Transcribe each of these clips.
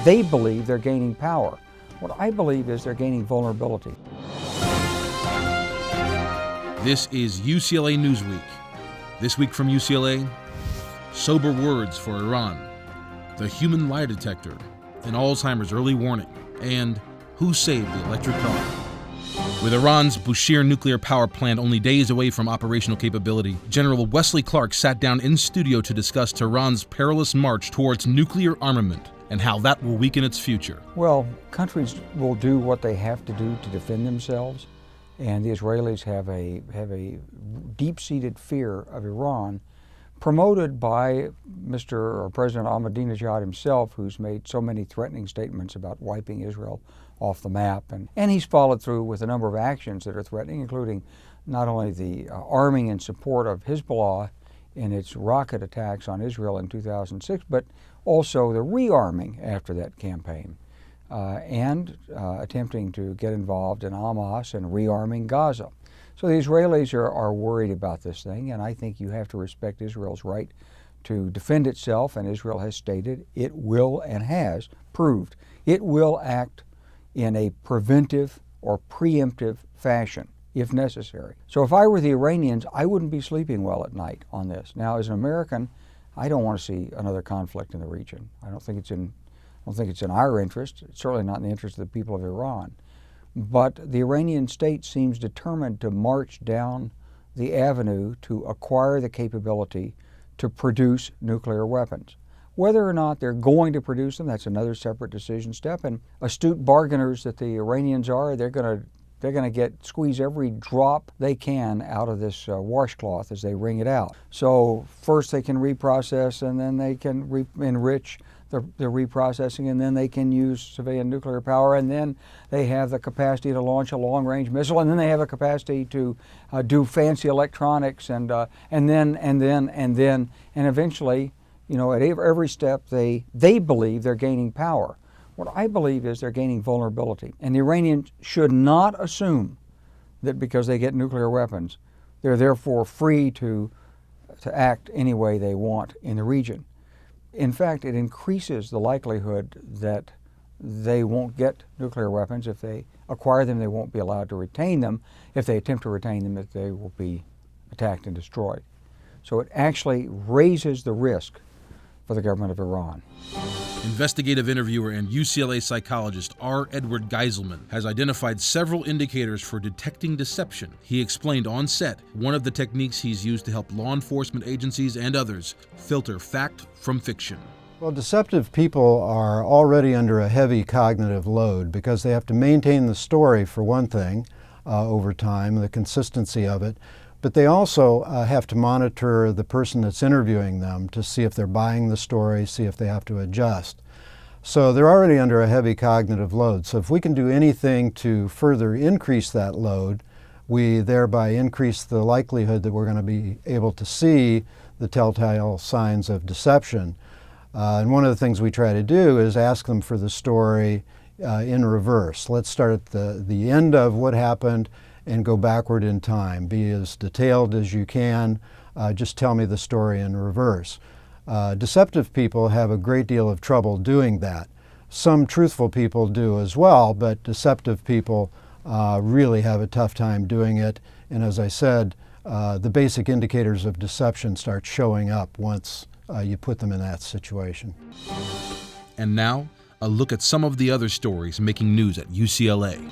They believe they're gaining power. What I believe is they're gaining vulnerability. This is UCLA Newsweek. This week from UCLA, sober words for Iran, the human lie detector, an Alzheimer's early warning, and who saved the electric car. With Iran's Bushehr nuclear power plant only days away from operational capability, General Wesley Clark sat down in studio to discuss Tehran's perilous march towards nuclear armament and how that will weaken its future. Well, countries will do what they have to do to defend themselves, and the Israelis have a deep-seated fear of Iran, promoted by President Ahmadinejad himself, who's made so many threatening statements about wiping Israel off the map. And he's followed through with a number of actions that are threatening, including not only the arming and support of Hezbollah in its rocket attacks on Israel in 2006, but also the rearming after that campaign, and attempting to get involved in Hamas and rearming Gaza. So the Israelis are worried about this thing, and I think you have to respect Israel's right to defend itself, and Israel has stated it will and has proved it will act in a preventive or preemptive fashion if necessary. So if I were the Iranians, I wouldn't be sleeping well at night on this. Now, as an American, I don't want to see another conflict in the region. I don't think it's in our interest. It's certainly not in the interest of the people of Iran. But the Iranian state seems determined to march down the avenue to acquire the capability to produce nuclear weapons. Whether or not they're going to produce them, that's another separate decision step. And astute bargainers that the Iranians are, they're going to squeeze every drop they can out of this washcloth as they wring it out. So first they can reprocess, and then they can enrich the reprocessing, and then they can use civilian nuclear power, and then they have the capacity to launch a long-range missile, and then they have the capacity to do fancy electronics, and eventually, you know, at every step they believe they're gaining power. What I believe is they're gaining vulnerability, and the Iranians should not assume that because they get nuclear weapons, they're therefore free to act any way they want in the region. In fact, it increases the likelihood that they won't get nuclear weapons. If they acquire them, they won't be allowed to retain them. If they attempt to retain them, that they will be attacked and destroyed. So it actually raises the risk for the government of Iran. Investigative interviewer and UCLA psychologist R. Edward Geiselman has identified several indicators for detecting deception. He explained on set one of the techniques he's used to help law enforcement agencies and others filter fact from fiction. Well, deceptive people are already under a heavy cognitive load because they have to maintain the story, for one thing, over time, the consistency of it. But they also have to monitor the person that's interviewing them to see if they're buying the story, see if they have to adjust. So they're already under a heavy cognitive load. So if we can do anything to further increase that load, we thereby increase the likelihood that we're going to be able to see the telltale signs of deception. And one of the things we try to do is ask them for the story in reverse. Let's start at the end of what happened and go backward in time. Be as detailed as you can. Just tell me the story in reverse. Deceptive people have a great deal of trouble doing that. Some truthful people do as well, but deceptive people really have a tough time doing it. And as I said, the basic indicators of deception start showing up once you put them in that situation. And now, a look at some of the other stories making news at UCLA.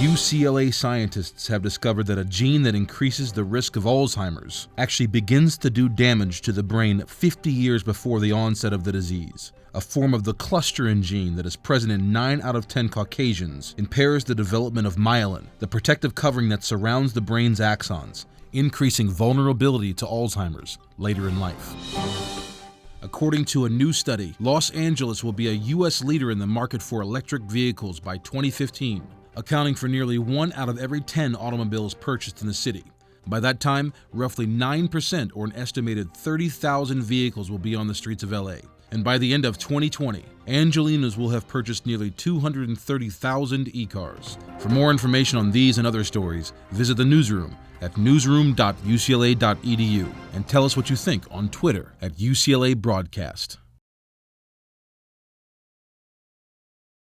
UCLA scientists have discovered that a gene that increases the risk of Alzheimer's actually begins to do damage to the brain 50 years before the onset of the disease. A form of the clusterin gene that is present in 9 out of 10 Caucasians impairs the development of myelin, the protective covering that surrounds the brain's axons, increasing vulnerability to Alzheimer's later in life. According to a new study, Los Angeles will be a U.S. leader in the market for electric vehicles by 2015, accounting for nearly 1 out of every 10 automobiles purchased in the city. By that time, roughly 9%, or an estimated 30,000 vehicles, will be on the streets of L.A. And by the end of 2020, Angelinos will have purchased nearly 230,000 e-cars. For more information on these and other stories, visit the newsroom at newsroom.ucla.edu and tell us what you think on Twitter at UCLA Broadcast.